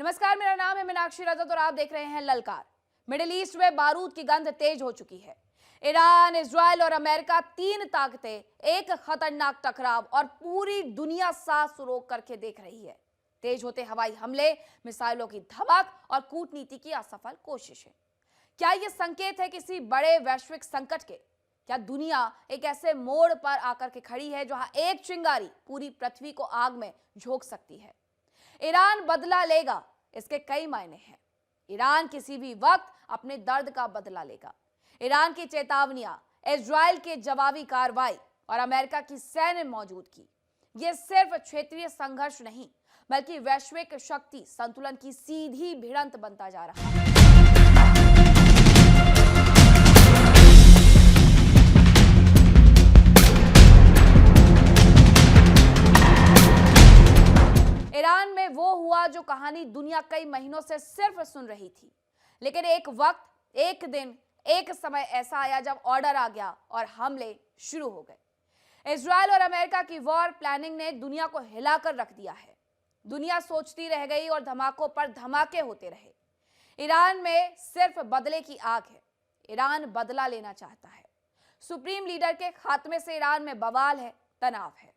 नमस्कार, मेरा नाम है मीनाक्षी रजत और आप देख रहे हैं ललकार। मिडिल ईस्ट में बारूद की गंध तेज हो चुकी है। ईरान, इजराइल और अमेरिका, तीन ताकतें एक खतरनाक टकराव और पूरी दुनिया सांस रोक करके देख रही है। तेज होते हवाई हमले, मिसाइलों की धमक और कूटनीति की असफल कोशिशें। क्या यह संकेत है किसी बड़े वैश्विक संकट के? क्या दुनिया एक ऐसे मोड़ पर आकर के खड़ी है जहां एक चिंगारी पूरी पृथ्वी को आग में झोंक सकती है? ईरान बदला लेगा, इसके कई मायने हैं। ईरान किसी भी वक्त अपने दर्द का बदला लेगा। ईरान की चेतावनियां, इजराइल के जवाबी कार्रवाई और अमेरिका की सैन्य मौजूदगी, यह सिर्फ क्षेत्रीय संघर्ष नहीं बल्कि वैश्विक शक्ति संतुलन की सीधी भिड़ंत बनता जा रहा है। ईरान में वो हुआ जो कहानी दुनिया कई महीनों से सिर्फ सुन रही थी, लेकिन एक वक्त, एक दिन, एक समय ऐसा आया जब ऑर्डर आ गया और हमले शुरू हो गए। इजराइल और अमेरिका की वॉर प्लानिंग ने दुनिया को हिलाकर रख दिया है। दुनिया सोचती रह गई और धमाकों पर धमाके होते रहे। ईरान में सिर्फ बदले की आग है। ईरान बदला लेना चाहता है। सुप्रीम लीडर के खात्मे से ईरान में बवाल है, तनाव है।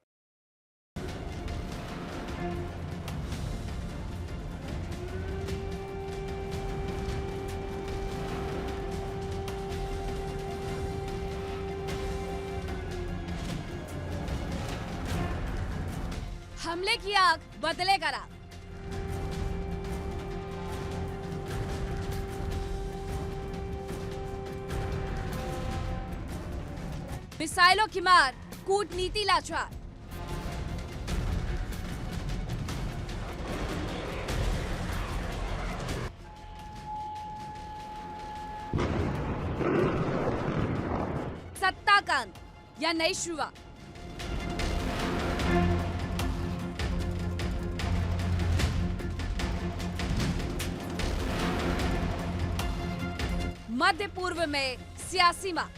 हमले की आग, बदले का राग। मिसाइलों की मार, कूटनीति लाचार। सत्ता का अंत या नई शुरुआत। मध्य पूर्व में सियासी मार।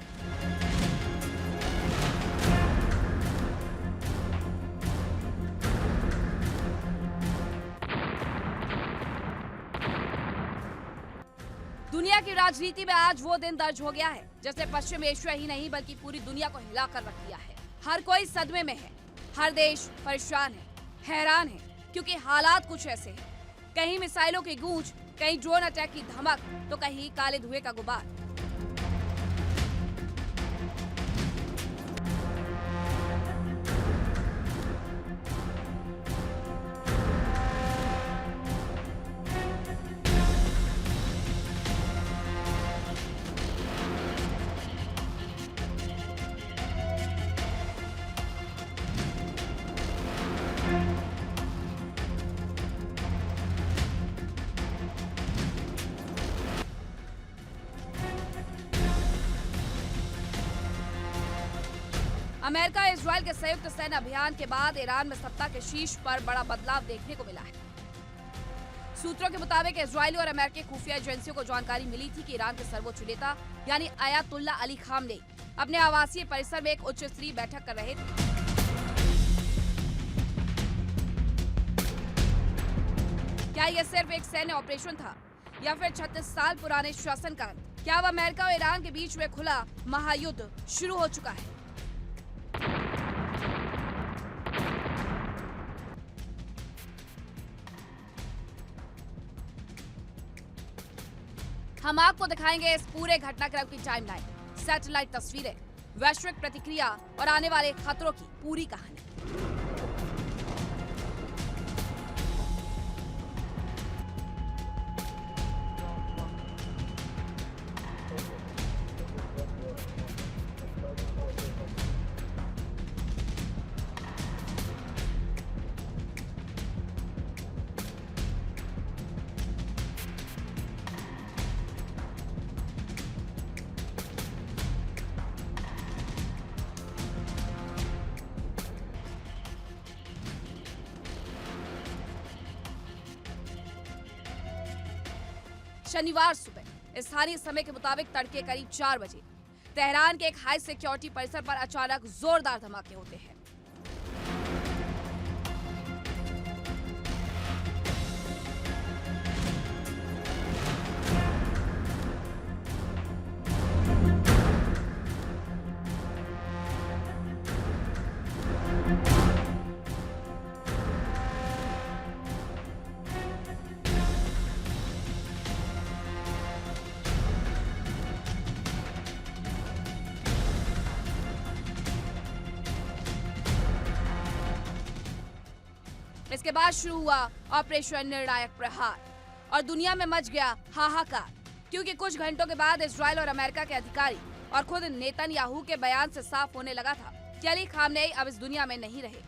दुनिया की राजनीति में आज वो दिन दर्ज हो गया है जैसे पश्चिम एशिया ही नहीं बल्कि पूरी दुनिया को हिलाकर रख दिया है। हर कोई सदमे में है, हर देश परेशान है, हैरान है, क्योंकि हालात कुछ ऐसे हैं। कहीं मिसाइलों की गूंज, कहीं ड्रोन अटैक की धमक, तो कहीं काले धुएं का गुबार। अमेरिका इजराइल के संयुक्त सैन्य अभियान के बाद ईरान में सत्ता के शीर्ष पर बड़ा बदलाव देखने को मिला है। सूत्रों के मुताबिक इजरायली और अमेरिकी खुफिया एजेंसियों को जानकारी मिली थी कि ईरान के सर्वोच्च नेता यानी आयतुल्ला अली खामनेई अपने आवासीय परिसर में एक उच्च स्तरीय बैठक कर रहे थे। क्या यह सिर्फ एक सैन्य ऑपरेशन था या फिर 36 साल पुराने शासन का अंत? क्या अब अमेरिका और ईरान के बीच में खुला महायुद्ध शुरू हो चुका है? हम आपको दिखाएंगे इस पूरे घटनाक्रम की टाइमलाइन, सैटेलाइट तस्वीरें, वैश्विक प्रतिक्रिया और आने वाले खतरों की पूरी कहानी। शनिवार सुबह स्थानीय समय के मुताबिक तड़के करीब 4 बजे तेहरान के एक हाई सिक्योरिटी परिसर पर अचानक जोरदार धमाके होते हैं। इसके बाद शुरू हुआ ऑपरेशन निर्णायक प्रहार और दुनिया में मच गया हाहाकार, क्योंकि कुछ घंटों के बाद इजराइल और अमेरिका के अधिकारी और खुद नेतन्याहू के बयान से साफ होने लगा था कि अली खामनेई अब इस दुनिया में नहीं रहे।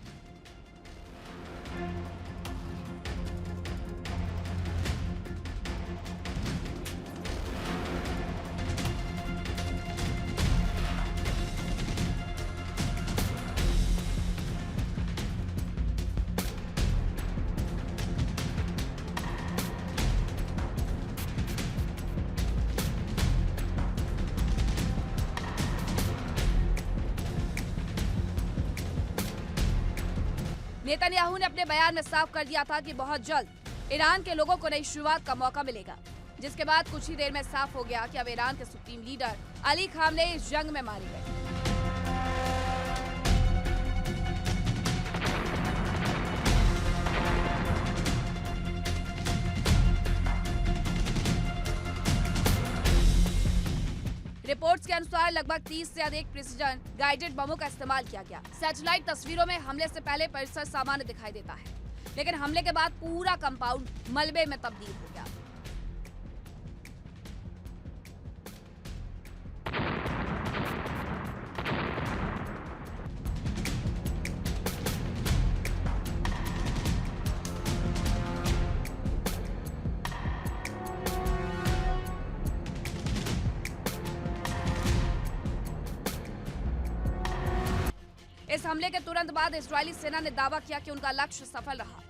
नेतन्याहू ने अपने बयान में साफ कर दिया था कि बहुत जल्द ईरान के लोगों को नई शुरुआत का मौका मिलेगा, जिसके बाद कुछ ही देर में साफ हो गया कि अब ईरान के सुप्रीम लीडर अली खामनेई इस जंग में मारे गए। रिपोर्ट्स के अनुसार लगभग 30 से अधिक प्रिसिजन गाइडेड बमों का इस्तेमाल किया गया। सैटेलाइट तस्वीरों में हमले से पहले परिसर सामान्य दिखाई देता है, लेकिन हमले के बाद पूरा कंपाउंड मलबे में तब्दील हो गया। इस हमले के तुरंत बाद इजरायली सेना ने दावा किया कि उनका लक्ष्य सफल रहा।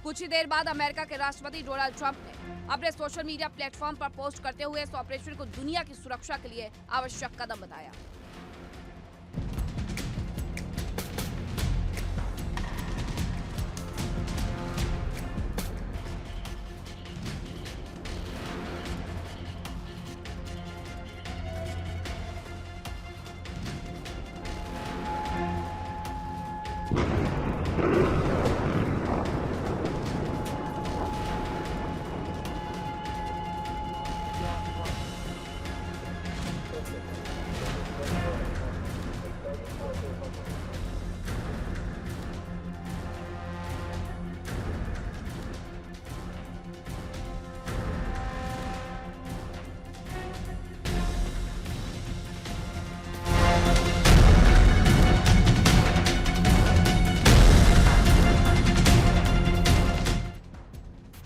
कुछ ही देर बाद अमेरिका के राष्ट्रपति डोनाल्ड ट्रंप ने अपने सोशल मीडिया प्लेटफॉर्म पर पोस्ट करते हुए इस ऑपरेशन को दुनिया की सुरक्षा के लिए आवश्यक कदम बताया।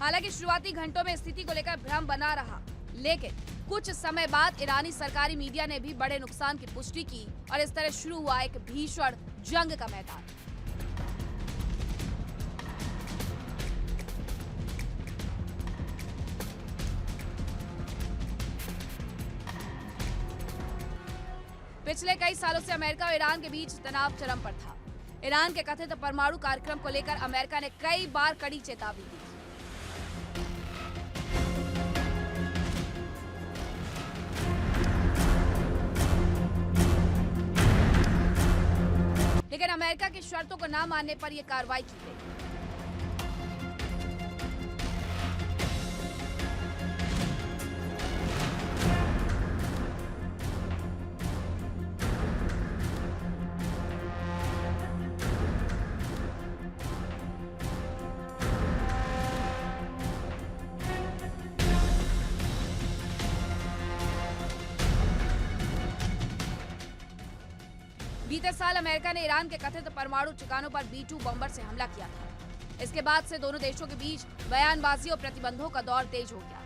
हालांकि शुरुआती घंटों में स्थिति को लेकर भ्रम बना रहा, लेकिन कुछ समय बाद ईरानी सरकारी मीडिया ने भी बड़े नुकसान की पुष्टि की और इस तरह शुरू हुआ एक भीषण जंग का मैदान। पिछले कई सालों से अमेरिका और ईरान के बीच तनाव चरम पर था। ईरान के कथित परमाणु कार्यक्रम को लेकर अमेरिका ने कई बार कड़ी चेतावनी दी। लेकिन अमेरिका की शर्तों को न मानने पर यह कार्रवाई की गई। बीते साल अमेरिका ने ईरान के कथित परमाणु ठिकानों पर B-2 बम्बर से हमला किया था। इसके बाद से दोनों देशों के बीच बयानबाजी और प्रतिबंधों का दौर तेज हो गया।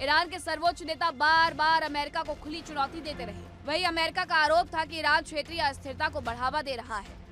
ईरान के सर्वोच्च नेता बार बार अमेरिका को खुली चुनौती देते रहे। वहीं अमेरिका का आरोप था कि ईरान क्षेत्रीय अस्थिरता को बढ़ावा दे रहा है।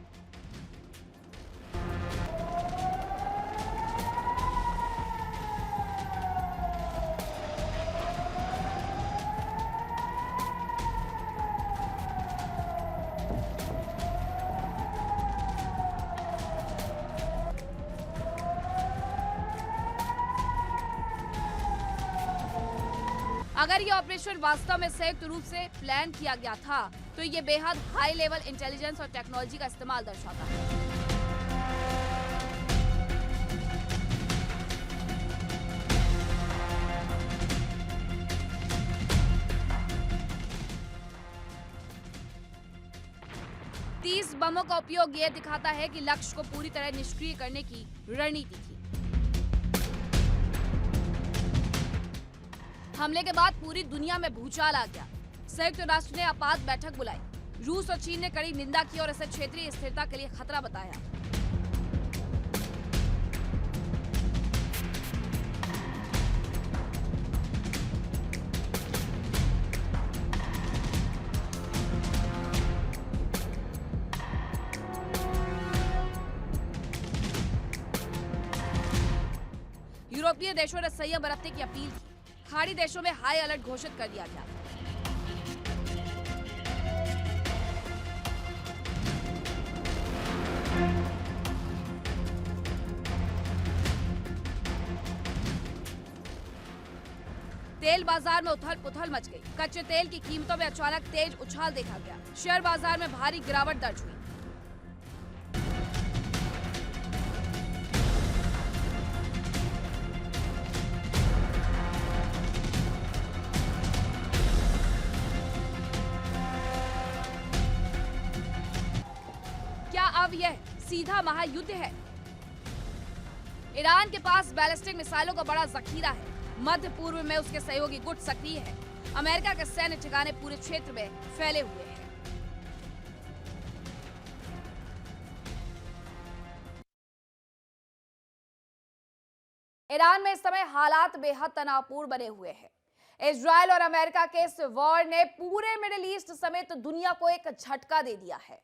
अगर ये ऑपरेशन वास्तव में संयुक्त रूप से प्लान किया गया था तो ये बेहद हाई लेवल इंटेलिजेंस और टेक्नोलॉजी का इस्तेमाल दर्शाता है। 30 बमों का उपयोग ये दिखाता है कि लक्ष्य को पूरी तरह निष्क्रिय करने की रणनीति थी। हमले के बाद पूरी दुनिया में भूचाल आ गया। संयुक्त राष्ट्र ने आपात बैठक बुलाई। रूस और चीन ने कड़ी निंदा की और इसे क्षेत्रीय स्थिरता के लिए खतरा बताया। यूरोपीय देशों ने संयम बरतने की अपील की। खाड़ी देशों में हाई अलर्ट घोषित कर दिया गया। तेल बाजार में उथल पुथल मच गई। कच्चे तेल की कीमतों में अचानक तेज उछाल देखा गया। शेयर बाजार में भारी गिरावट दर्ज हुई। क्या अब यह सीधा महायुद्ध है? ईरान के पास बैलिस्टिक मिसाइलों का बड़ा जखीरा है। मध्य पूर्व में उसके सहयोगी गुट सक्रिय है। अमेरिका के सैन्य ठिकाने पूरे क्षेत्र में फैले हुए हैं। ईरान में इस समय हालात बेहद तनावपूर्ण बने हुए हैं। इजराइल और अमेरिका के इस वॉर ने पूरे मिडिल ईस्ट समेत दुनिया को एक झटका दे दिया है।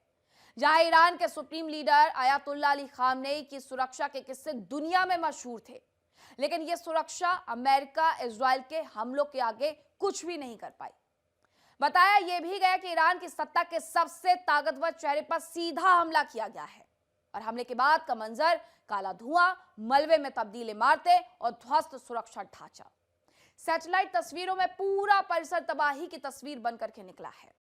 जहां ईरान के supreme leader Ayatollah Ali Khamenei की सुरक्षा के किस्से दुनिया में मशहूर थे, लेकिन यह सुरक्षा अमेरिका इजराइल के हमलों के आगे कुछ भी नहीं कर पाई। बताया यह भी गया कि ईरान की सत्ता के सबसे ताकतवर चेहरे पर सीधा हमला किया गया है और हमले के बाद का मंजर काला धुआं, मलबे में तब्दील इमारतें और ध्वस्त सुरक्षा ढांचा। सैटेलाइट तस्वीरों में पूरा परिसर तबाही की तस्वीर बनकर के निकला है।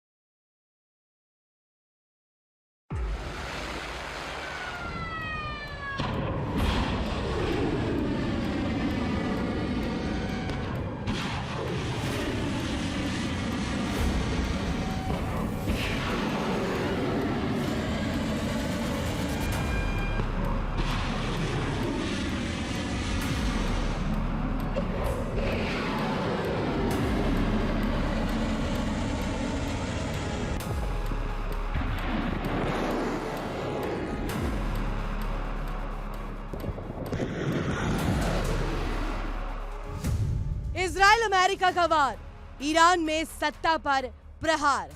इजराइल अमेरिका का वार, ईरान में सत्ता पर प्रहार।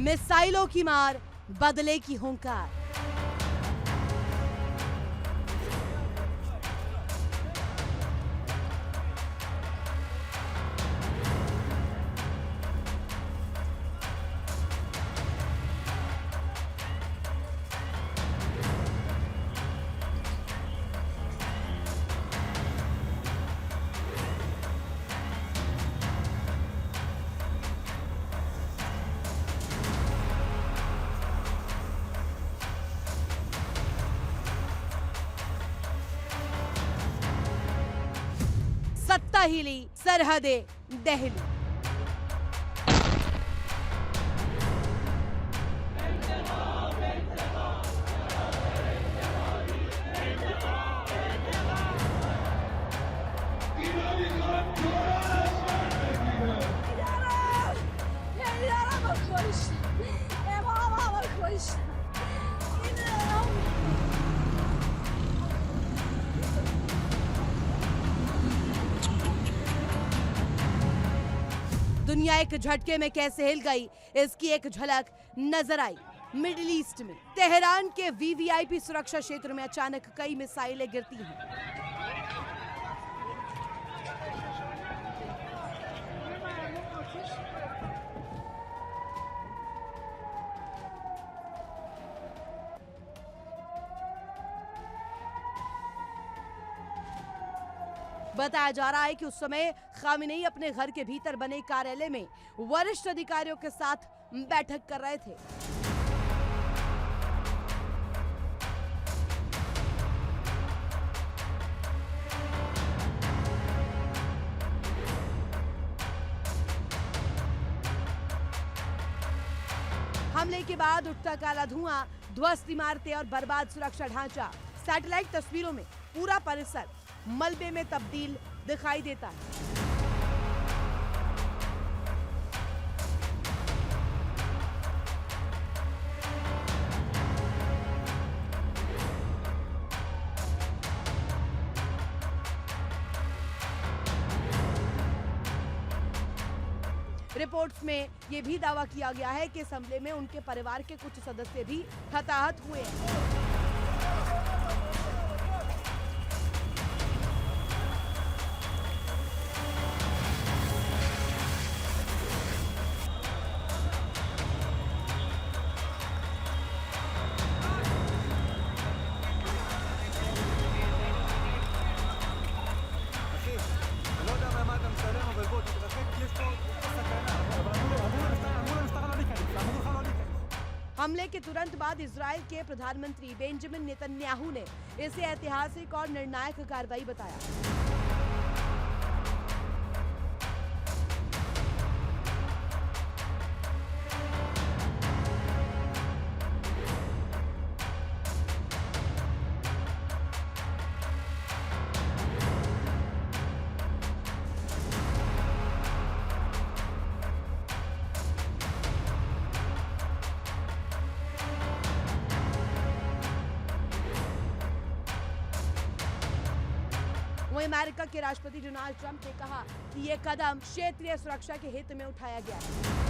मिसाइलों की मार, बदले की हुंकार। सत्ता हिली, सरहदें दिल्ली। दुनिया एक झटके में कैसे हिल गई, इसकी एक झलक नजर आई मिडिल ईस्ट में। तेहरान के वीवीआईपी सुरक्षा क्षेत्र में अचानक कई मिसाइलें गिरती हैं। बताया जा रहा है कि उस समय खामेनेई अपने घर के भीतर बने कार्यालय में वरिष्ठ अधिकारियों के साथ बैठक कर रहे थे। हमले के बाद उठता काला धुआं, ध्वस्त इमारतें और बर्बाद सुरक्षा ढांचा। सैटेलाइट तस्वीरों में पूरा परिसर मलबे में तब्दील दिखाई देता है। रिपोर्ट्स में यह भी दावा किया गया है कि इस हमले में उनके परिवार के कुछ सदस्य भी हताहत हुए हैं। हमले के तुरंत बाद इजराइल के प्रधानमंत्री बेंजामिन नेतन्याहू ने इसे ऐतिहासिक और निर्णायक कार्रवाई बताया। वहीं अमेरिका के राष्ट्रपति डोनाल्ड ट्रंप ने कहा कि यह कदम क्षेत्रीय सुरक्षा के हित में उठाया गया है।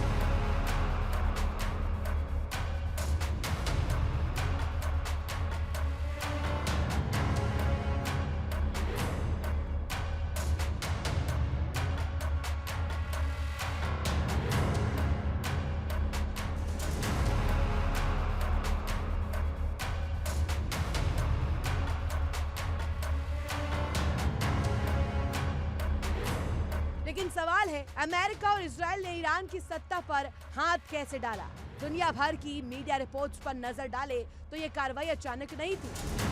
लेकिन सवाल है, अमेरिका और इजराइल ने ईरान की सत्ता पर हाथ कैसे डाला? दुनिया भर की मीडिया रिपोर्ट्स पर नजर डाले तो ये कार्रवाई अचानक नहीं थी।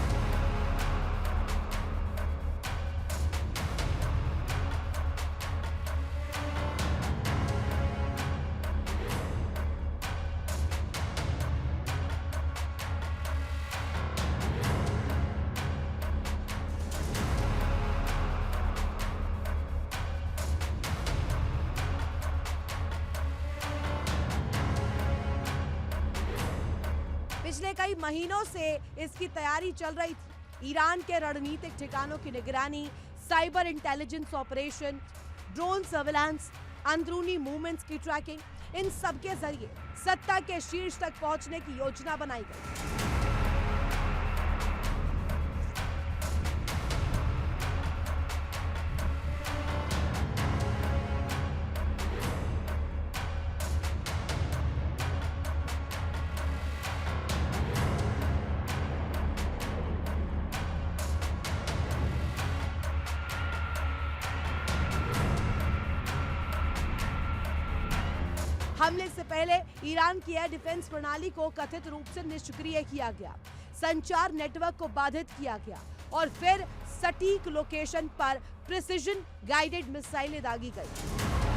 पिछले कई महीनों से इसकी तैयारी चल रही थी। ईरान के रणनीतिक ठिकानों की निगरानी, cyber intelligence operation, drone surveillance, अंदरूनी मूवमेंट्स की ट्रैकिंग, इन सब के जरिए सत्ता के शीर्ष तक पहुंचने की योजना बनाई गई। हमले से पहले ईरान की एयर डिफेंस प्रणाली को कथित रूप से निष्क्रिय किया गया, संचार नेटवर्क को बाधित किया गया और फिर सटीक लोकेशन पर प्रिसिजन गाइडेड मिसाइलें दागी गई।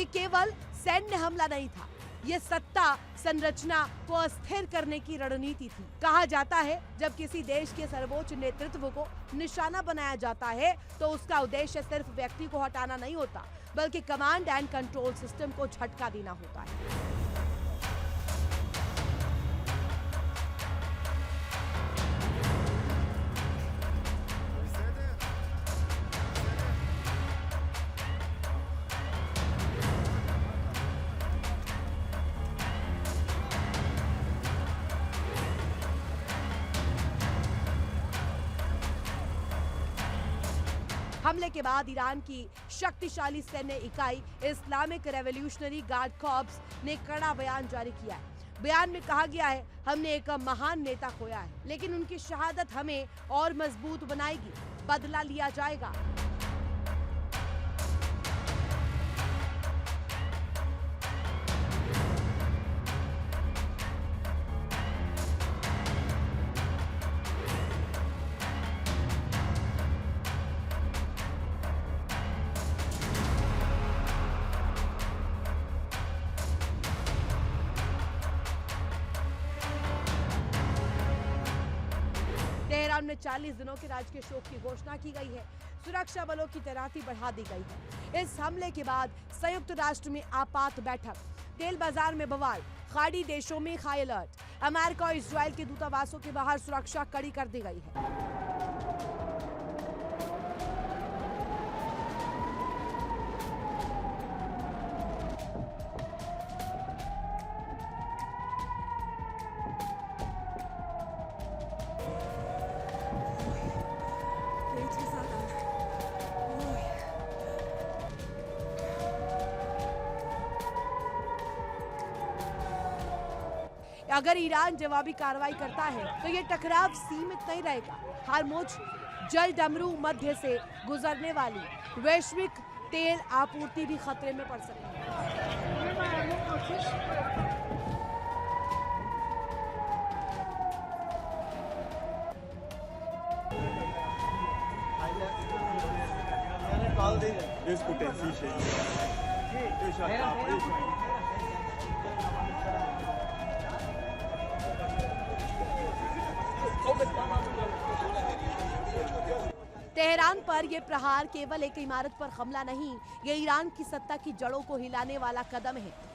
ये केवल सैन्य हमला नहीं था, ये सत्ता संरचना को अस्थिर करने की रणनीति थी। कहा जाता है जब किसी देश के सर्वोच्च नेतृत्व को निशाना बनाया जाता है तो उसका उद्देश्य सिर्फ व्यक्ति को हटाना नहीं होता, बल्कि कमांड एंड कंट्रोल सिस्टम को झटका देना होता है। हमले के बाद ईरान की शक्तिशाली सैन्य इकाई इस्लामिक रेवोल्यूशनरी गार्ड कॉर्प्स ने कड़ा बयान जारी किया है। बयान में कहा गया है, हमने एक महान नेता खोया है, लेकिन उनकी शहादत हमें और मजबूत बनाएगी, बदला लिया जाएगा। तेहरान में 40 दिनों के राजकीय शोक की घोषणा की गई है। सुरक्षा बलों की तैनाती बढ़ा दी गई है। इस हमले के बाद संयुक्त राष्ट्र में आपात बैठक, तेल बाजार में बवाल, खाड़ी देशों में हाई अलर्ट, अमेरिका और इजराइल के दूतावासों के बाहर सुरक्षा कड़ी कर दी गई है। अगर ईरान जवाबी कार्रवाई करता है तो ये टकराव सीमित नहीं रहेगा। हार्मुज जल डमरू मध्य से गुजरने वाली वैश्विक तेल आपूर्ति भी खतरे में पड़ सकती है। तेहरान पर यह प्रहार केवल एक इमारत पर हमला नहीं, ये ईरान की सत्ता की जड़ों को हिलाने वाला कदम है।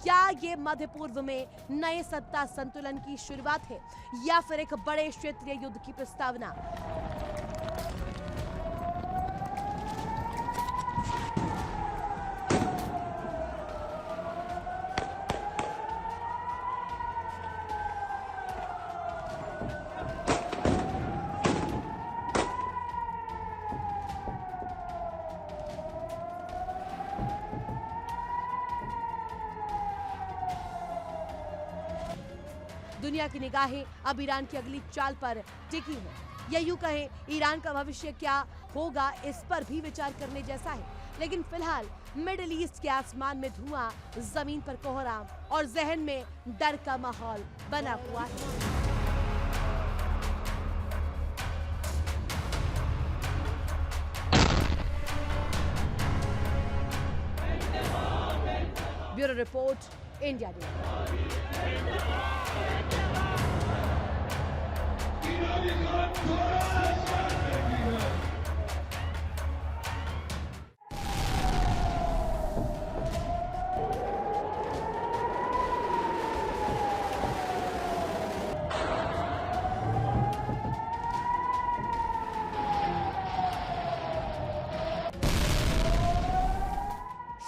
क्या ये मध्य पूर्व में नए सत्ता संतुलन की शुरुआत है या फिर एक बड़े क्षेत्रीय युद्ध की प्रस्तावना? दुनिया की निगाहें अब ईरान की अगली चाल पर टिकी है, या यूं कहें ईरान का भविष्य क्या होगा इस पर भी विचार करने जैसा है। लेकिन फिलहाल मिडिल ईस्ट के आसमान में धुआं, जमीन पर कोहराम और जहन में डर का माहौल बना हुआ है। Bureau report, India news.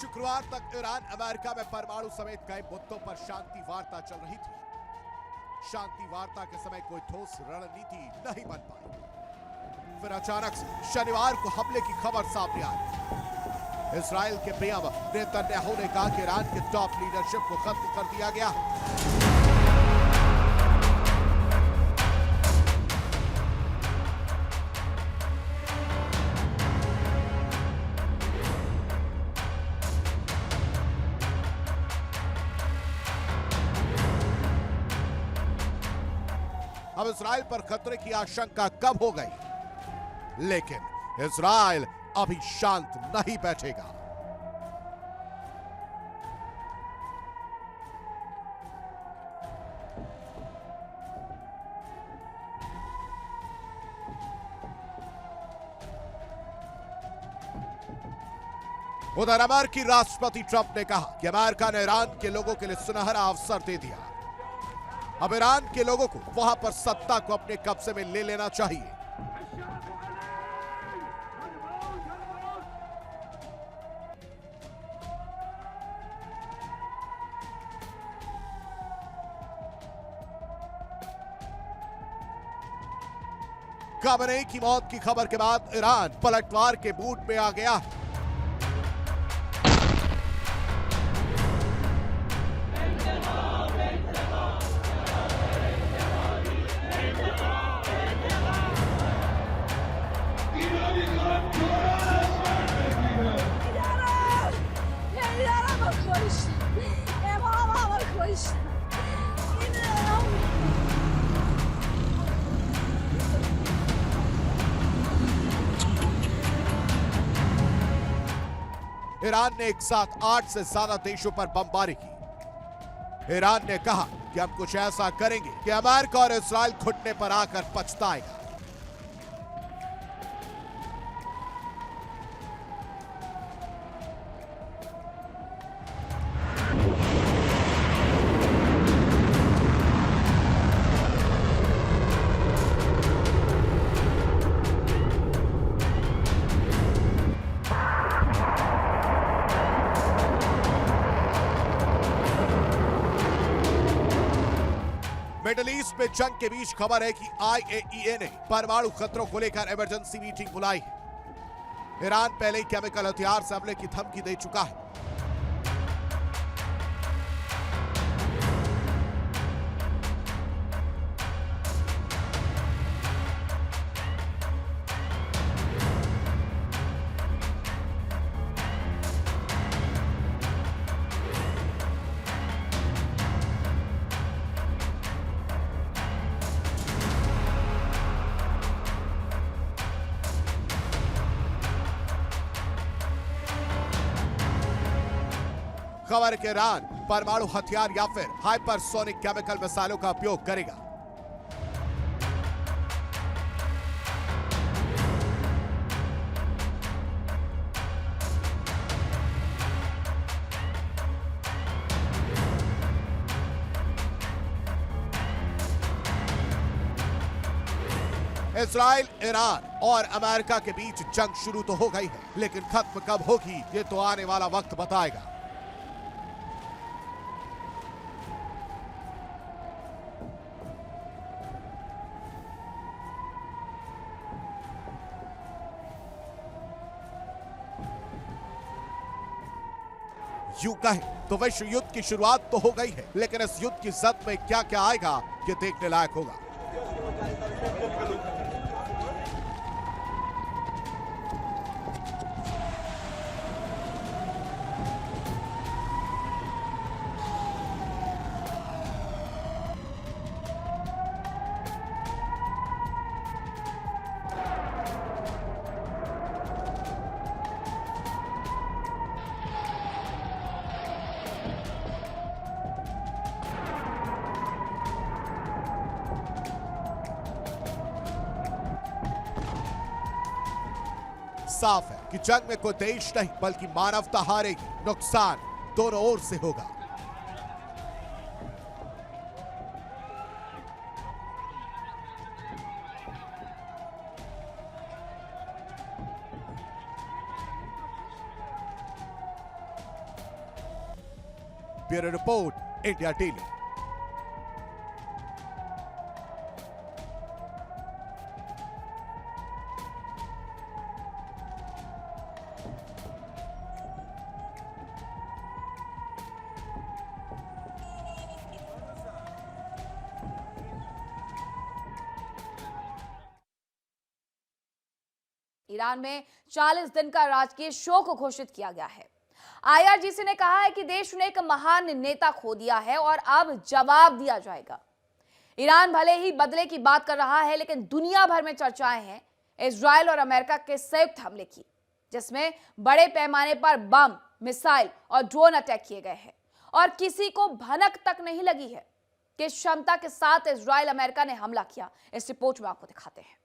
शुक्रवार तक ईरान अमेरिका में परमाणु समेत कई मुद्दों पर शांति वार्ता चल रही थी। शांति वार्ता के समय कोई ठोस रणनीति नहीं बन पाई। फिर अचानक से शनिवार को हमले की खबर सामने आई। इजराइल के पीएम नेतन्याहू ने कहा कि ईरान के टॉप लीडरशिप को खत्म कर दिया गया। अब इजराइल पर खतरे की आशंका कम हो गई, लेकिन इजराइल अभी शांत नहीं बैठेगा। उधर अमेरिकी राष्ट्रपति ट्रंप ने कहा कि अमेरिका ने ईरान के लोगों के लिए सुनहरा अवसर दे दिया। अब ईरान के लोगों को वहां पर सत्ता को अपने कब्जे में ले लेना चाहिए। खमेनी की मौत की खबर के बाद ईरान पलटवार के मूड में आ गया है। ईरान ने एक साथ 8 से ज्यादा देशों पर बमबारी की। ईरान ने कहा कि हम कुछ ऐसा करेंगे कि अमेरिका और इस्राइल घुटने पर आकर पछताएगा। मिडिल ईस्ट में जंग के बीच खबर है कि IAEA ने परमाणु खतरों को लेकर इमरजेंसी मीटिंग बुलाई है। ईरान पहले ही केमिकल हथियार से हमले की धमकी दे चुका है। खबर के ईरान परमाणु हथियार या फिर हाइपरसोनिक केमिकल मिसाइलों का उपयोग करेगा। इस्राइल, ईरान और अमेरिका के बीच जंग शुरू तो हो गई है, लेकिन खत्म कब होगी ये तो आने वाला वक्त बताएगा। यूं कहें तो विश्व युद्ध की शुरुआत तो हो गई है, लेकिन इस युद्ध की जद में क्या क्या आएगा ये देखने लायक होगा। साफ है कि जंग में कोई देश नहीं बल्कि मानवता हारेगी। नुकसान दोनों ओर से होगा। Bureau report, India daily. Iran में 40 दिन का राजकीय शोक घोषित किया गया है। IRGC ने कहा है कि देश ने एक महान नेता खो दिया है और अब जवाब दिया जाएगा। ईरान भले ही बदले की बात कर रहा है, लेकिन दुनिया भर में चर्चाएं हैं इजराइल और अमेरिका के संयुक्त हमले की, जिसमें बड़े पैमाने पर बम, मिसाइल और ड्रोन अटैक किए गए हैं और किसी को भनक तक नहीं लगी है कि क्षमता के साथ इजराइल अमेरिका ने हमला किया। इस रिपोर्ट में आपको दिखाते हैं।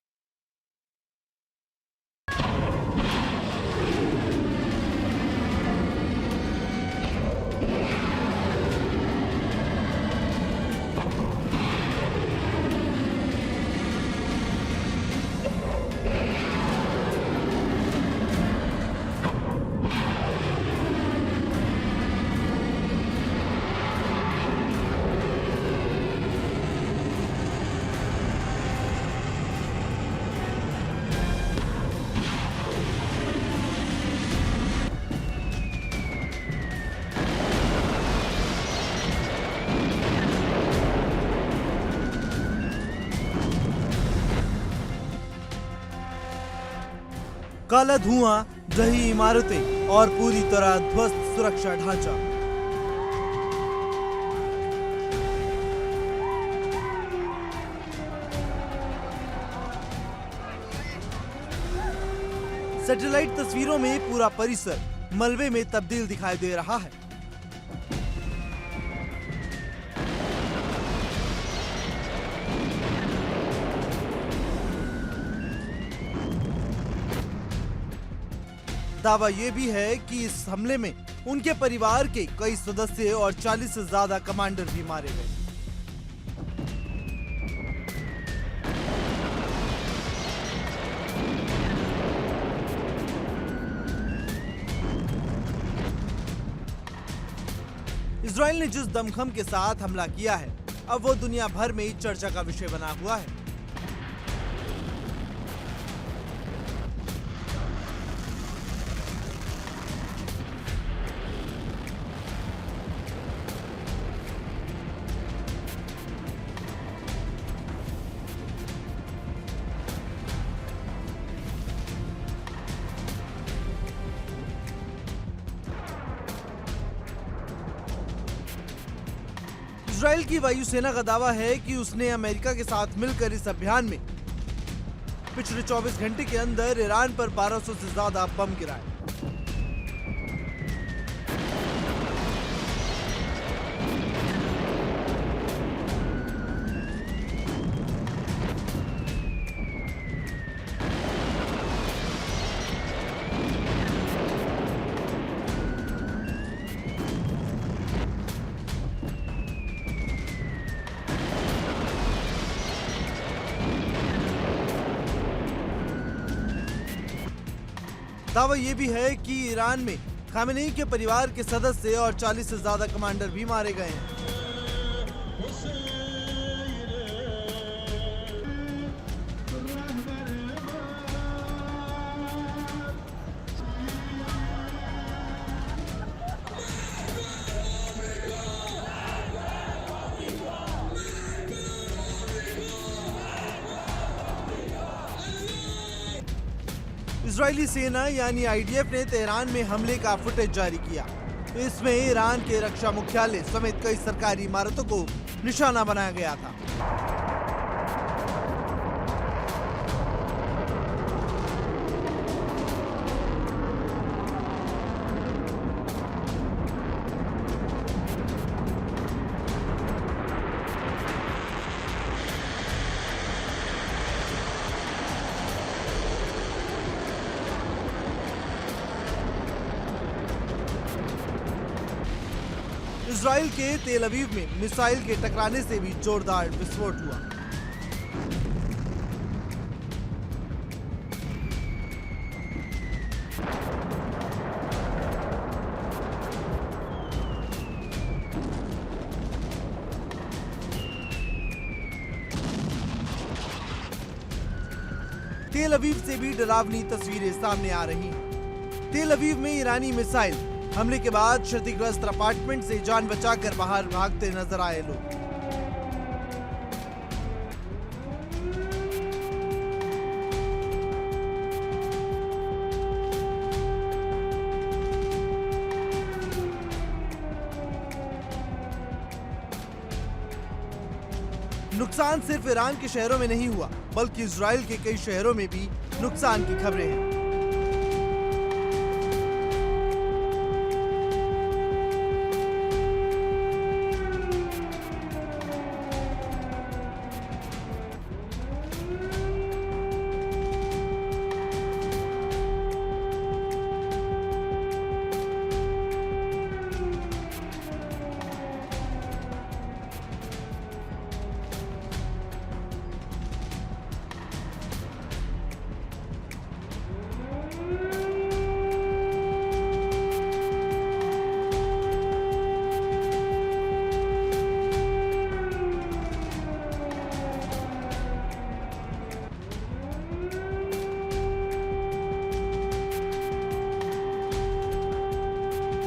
काला धुआं, ढही इमारतें और पूरी तरह ध्वस्त सुरक्षा ढांचा। सैटेलाइट तस्वीरों में पूरा परिसर मलबे में तब्दील दिखाई दे रहा है। दावा यह भी है कि इस हमले में उनके परिवार के कई सदस्य और 40 से ज्यादा कमांडर भी मारे गए। इजराइल ने जिस दमखम के साथ हमला किया है, अब वो दुनिया भर में चर्चा का विषय बना हुआ है। इजराइल की वायुसेना का दावा है कि उसने अमेरिका के साथ मिलकर इस अभियान में पिछले 24 घंटे के अंदर ईरान पर 1200 से ज्यादा बम गिराए। दावा यह भी है कि ईरान में खामेनेई के परिवार के सदस्य और 40 से ज्यादा कमांडर भी मारे गए हैं। इजरायली सेना यानी आईडीएफ ने तेहरान में हमले का फुटेज जारी किया। इसमें ईरान के रक्षा मुख्यालय समेत कई सरकारी इमारतों को निशाना बनाया गया था। इजराइल के तेल अवीव में मिसाइल के टकराने से भी जोरदार विस्फोट हुआ। तेल अवीव से भी डरावनी तस्वीरें सामने आ रही हैं। तेल अवीव में ईरानी मिसाइल हमले के बाद क्षतिग्रस्त अपार्टमेंट से जान बचाकर बाहर भागते नजर आए लोग। नुकसान सिर्फ ईरान के शहरों में नहीं हुआ, बल्कि इजराइल के कई शहरों में भी नुकसान की खबरें हैं।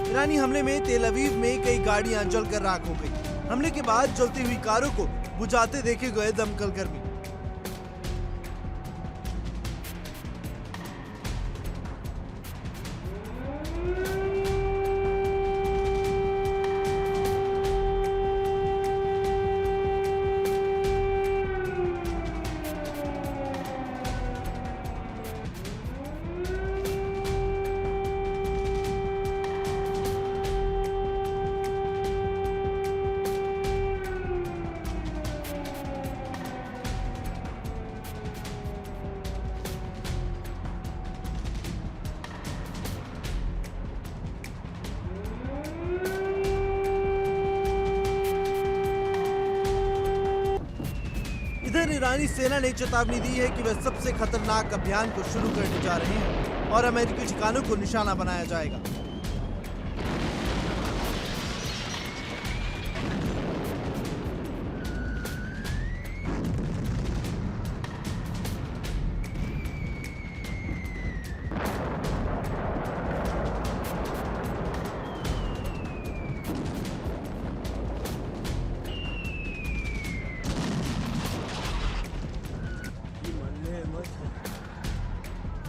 ईरानी हमले में तेल अवीव में कई गाड़ियां जलकर राख हो गई। हमले के बाद जलती हुई कारों को बुझाते देखे गए दमकल कर्मी। इधर ईरानी सेना ने चेतावनी दी है कि वे सबसे खतरनाक अभियान को शुरू करने जा रहे हैं और अमेरिकी ठिकानों को निशाना बनाया जाएगा।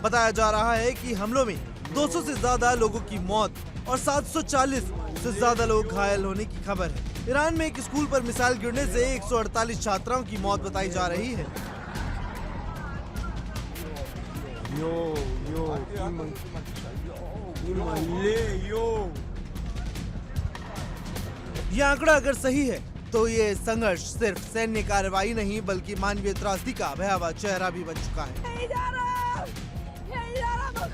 बताया जा रहा है कि हमलों में 200 से ज्यादा लोगों की मौत और 740 से ज्यादा लोग घायल होने की खबर है। ईरान में एक स्कूल पर मिसाइल गिरने से 148 छात्राओं की मौत बताई जा रही है। ये आंकड़ा अगर सही है तो ये संघर्ष सिर्फ सैन्य कार्रवाई नहीं बल्कि मानवीय त्रासदी का भयावह चेहरा भी बन चुका है।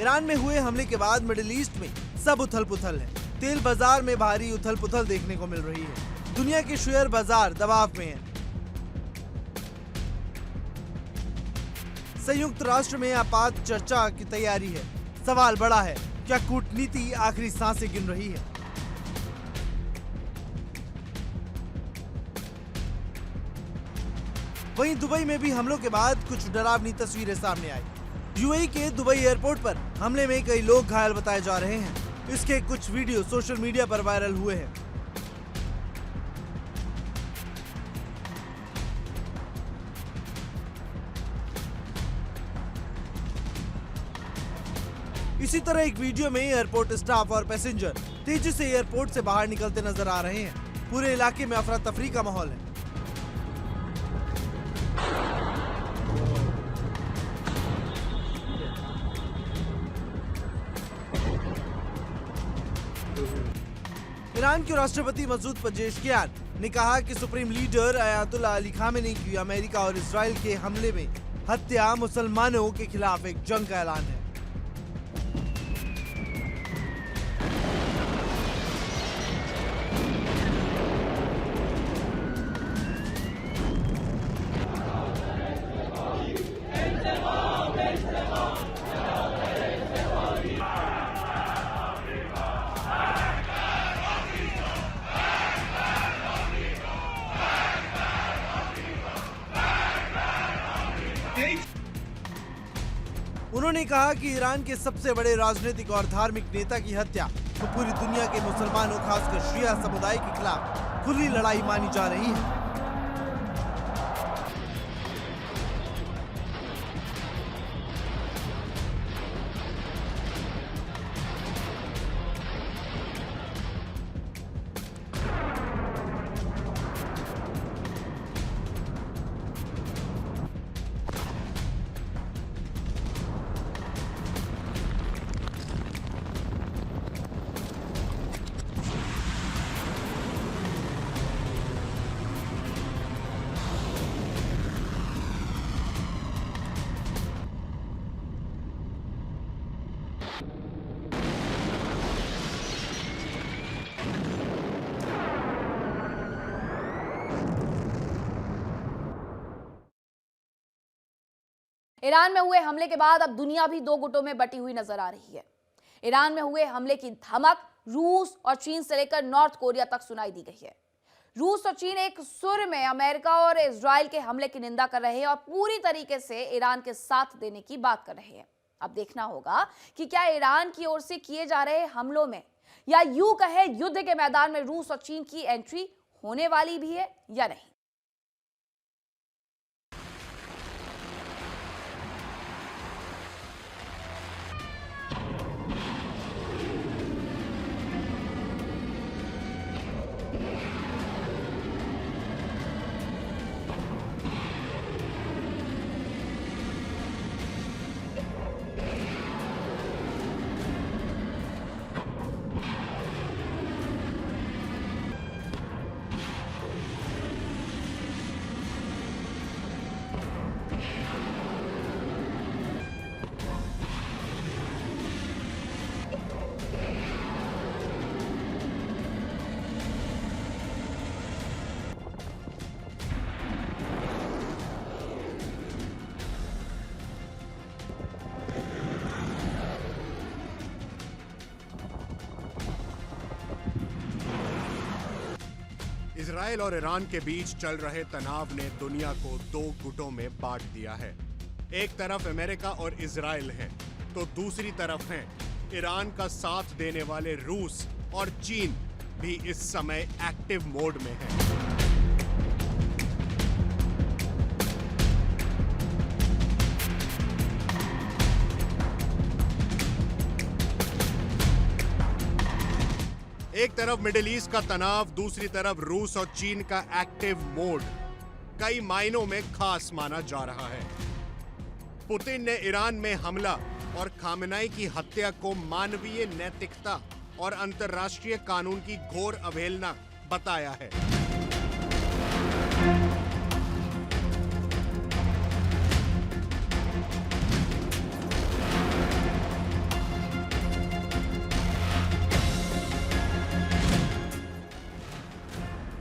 ईरान में हुए हमले के बाद मिडिल ईस्ट में सब उथल पुथल है। तेल बाजार में भारी उथल पुथल देखने को मिल रही है। दुनिया के शेयर बाजार दबाव में हैं। संयुक्त राष्ट्र में आपात चर्चा की तैयारी है। सवाल बड़ा है, क्या कूटनीति आखिरी सांसें गिन रही है? वहीं दुबई में भी हमलों के बाद कुछ डरावनी तस्वीरें सामने आई। यूएई के दुबई एयरपोर्ट पर हमले में कई लोग घायल बताए जा रहे हैं। इसके कुछ वीडियो सोशल मीडिया पर वायरल हुए हैं। इसी तरह एक वीडियो में एयरपोर्ट स्टाफ और पैसेंजर तेजी से एयरपोर्ट से बाहर निकलते नजर आ रहे हैं। पूरे इलाके में अफरा तफरी का माहौल है। ईरान के राष्ट्रपति मसूद पेजेश्कियान ने कहा कि supreme leader Ayatollah Ali Khamenei की अमेरिका और इजराइल के हमले में हत्या मुसलमानों के खिलाफ एक जंग का ऐलान है। उन्होंने कहा कि ईरान के सबसे बड़े राजनीतिक और धार्मिक नेता की हत्या तो पूरी दुनिया के मुसलमानों, खासकर शिया समुदाय के खिलाफ खुली लड़ाई मानी जा रही है। ईरान में हुए हमले के बाद अब दुनिया भी दो गुटों में बटी हुई नजर आ रही है। ईरान में हुए हमले की धमक रूस और चीन से लेकर नॉर्थ कोरिया तक सुनाई दी गई है। रूस और चीन एक सुर में अमेरिका और इजराइल के हमले की निंदा कर रहे हैं और पूरी तरीके से ईरान के साथ देने की बात कर रहे हैं। अब देखना होगा कि क्या ईरान की ओर से किए जा रहे हमलों में या यूं कहे युद्ध के मैदान में रूस और चीन की एंट्री होने वाली भी है या नहीं। इजराइल और ईरान के बीच चल रहे तनाव ने दुनिया को दो गुटों में बांट दिया है। एक तरफ अमेरिका और इजराइल है, तो दूसरी तरफ है ईरान का साथ देने वाले रूस और चीन भी इस समय एक्टिव मोड में है। एक तरफ मिडिल ईस्ट का तनाव, दूसरी तरफ रूस और चीन का एक्टिव मोड कई मायनों में खास माना जा रहा है। पुतिन ने ईरान में हमला और खामेनेई की हत्या को मानवीय नैतिकता और अंतर्राष्ट्रीय कानून की घोर अवहेलना बताया है।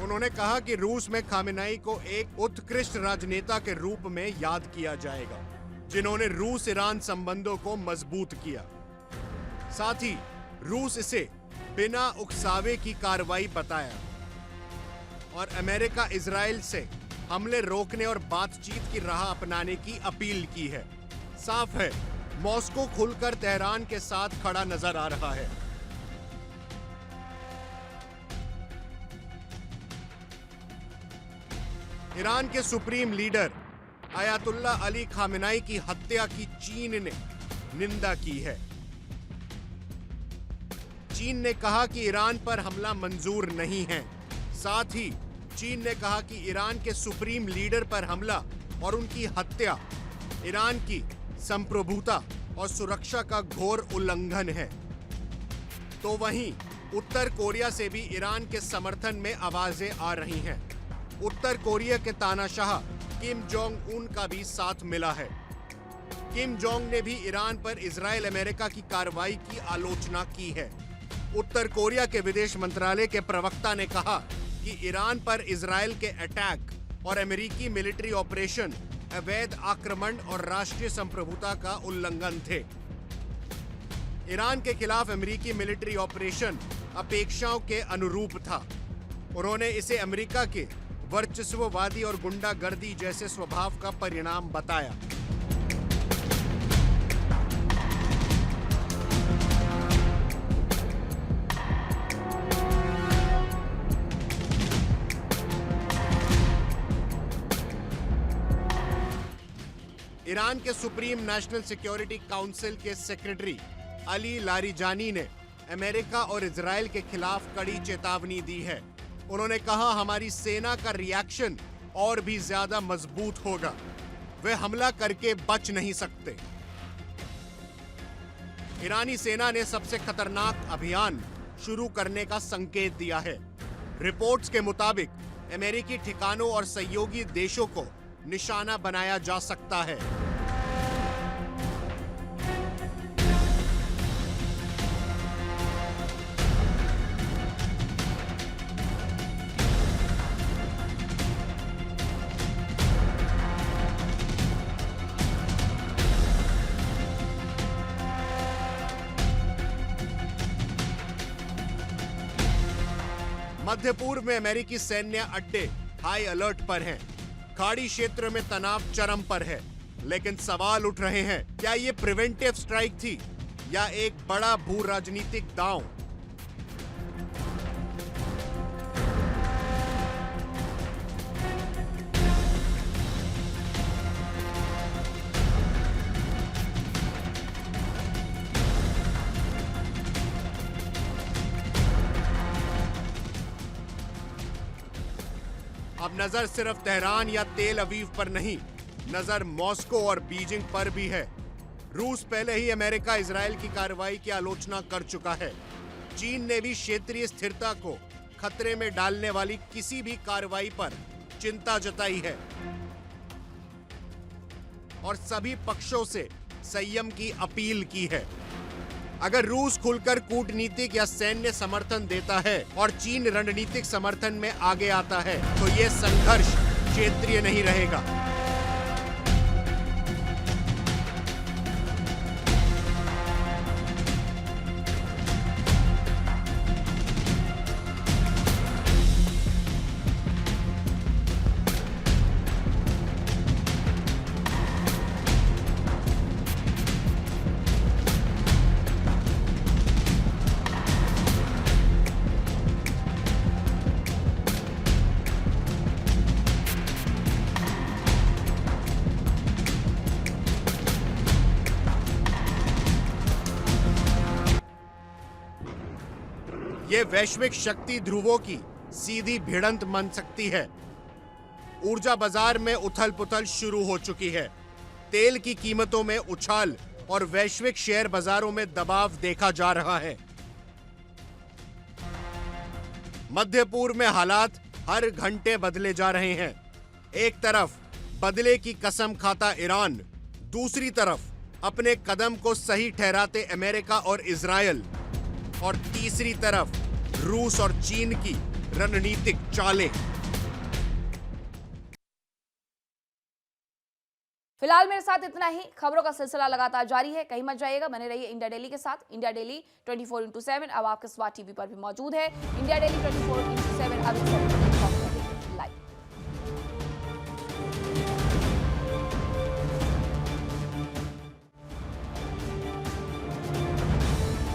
उन्होंने कहा कि रूस में खामेनेई को एक उत्कृष्ट राजनेता के रूप में याद किया जाएगा, जिन्होंने रूस ईरान संबंधों को मजबूत किया। साथ ही रूस इसे बिना उकसावे की कार्रवाई बताया और अमेरिका इजराइल से हमले रोकने और बातचीत की राह अपनाने की अपील की है। साफ है, मॉस्को खुलकर तेहरान के साथ खड़ा नजर आ रहा है। ईरान के supreme leader Ayatollah Ali Khamenei की हत्या की चीन ने निंदा की है। चीन ने कहा कि ईरान पर हमला मंजूर नहीं है। साथ ही चीन ने कहा कि ईरान के सुप्रीम लीडर पर हमला और उनकी हत्या ईरान की संप्रभुता और सुरक्षा का घोर उल्लंघन है। तो वहीं उत्तर कोरिया से भी ईरान के समर्थन में आवाजें आ रही हैं। उत्तर कोरिया के तानाशाह किम जोंग उन का भी साथ मिला है। किम जोंग ने भी ईरान पर इजराइल अमेरिका की कार्रवाई की आलोचना की है। उत्तर कोरिया के विदेश मंत्रालय के प्रवक्ता ने कहा कि ईरान पर इजराइल के अटैक और अमेरिकी मिलिट्री ऑपरेशन अवैध आक्रमण और राष्ट्रीय संप्रभुता का उल्लंघन थे। ईरान के खिलाफ अमेरिकी मिलिट्री ऑपरेशन अपेक्षाओं के अनुरूप था। उन्होंने इसे अमेरिका के वर्चस्ववादी और गुंडागर्दी जैसे स्वभाव का परिणाम बताया। ईरान के सुप्रीम नेशनल सिक्योरिटी काउंसिल के सेक्रेटरी अली लारिजानी ने अमेरिका और इजराइल के खिलाफ कड़ी चेतावनी दी है। उन्होंने कहा, हमारी सेना का रिएक्शन और भी ज्यादा मजबूत होगा, वे हमला करके बच नहीं सकते। ईरानी सेना ने सबसे खतरनाक अभियान शुरू करने का संकेत दिया है। रिपोर्ट्स के मुताबिक अमेरिकी ठिकानों और सहयोगी देशों को निशाना बनाया जा सकता है। मध्य पूर्व में अमेरिकी सैन्य अड्डे हाई अलर्ट पर हैं। खाड़ी क्षेत्र में तनाव चरम पर है, लेकिन सवाल उठ रहे हैं, क्या ये प्रिवेंटिव स्ट्राइक थी या एक बड़ा भू राजनीतिक दांव? अब नजर सिर्फ तेहरान या तेल अवीव पर नहीं, नजर मॉस्को और बीजिंग पर भी है। रूस पहले ही अमेरिका इजराइल की कार्रवाई की आलोचना कर चुका है। चीन ने भी क्षेत्रीय स्थिरता को खतरे में डालने वाली किसी भी कार्रवाई पर चिंता जताई है और सभी पक्षों से संयम की अपील की है। अगर रूस खुलकर कूटनीतिक या सैन्य समर्थन देता है और चीन रणनीतिक समर्थन में आगे आता है, तो यह संघर्ष क्षेत्रीय नहीं रहेगा। ये वैश्विक शक्ति ध्रुवों की सीधी भिड़ंत बन सकती है। ऊर्जा बाजार में उथल पुथल शुरू हो चुकी है। तेल की कीमतों में उछाल और वैश्विक शेयर बाजारों में दबाव देखा जा रहा है। मध्य पूर्व में हालात हर घंटे बदले जा रहे हैं। एक तरफ बदले की कसम खाता ईरान, दूसरी तरफ अपने कदम को सही ठहराते अमेरिका और इजराइल, और तीसरी तरफ रूस और चीन की रणनीतिक चालें। फिलहाल मेरे साथ इतना ही। खबरों का सिलसिला लगातार जारी है, कहीं मत जाइएगा, बने रहिए इंडिया डेली के साथ। इंडिया डेली 24x7 अब आपके स्मार्ट टीवी पर भी मौजूद है। इंडिया डेली 24x7 अब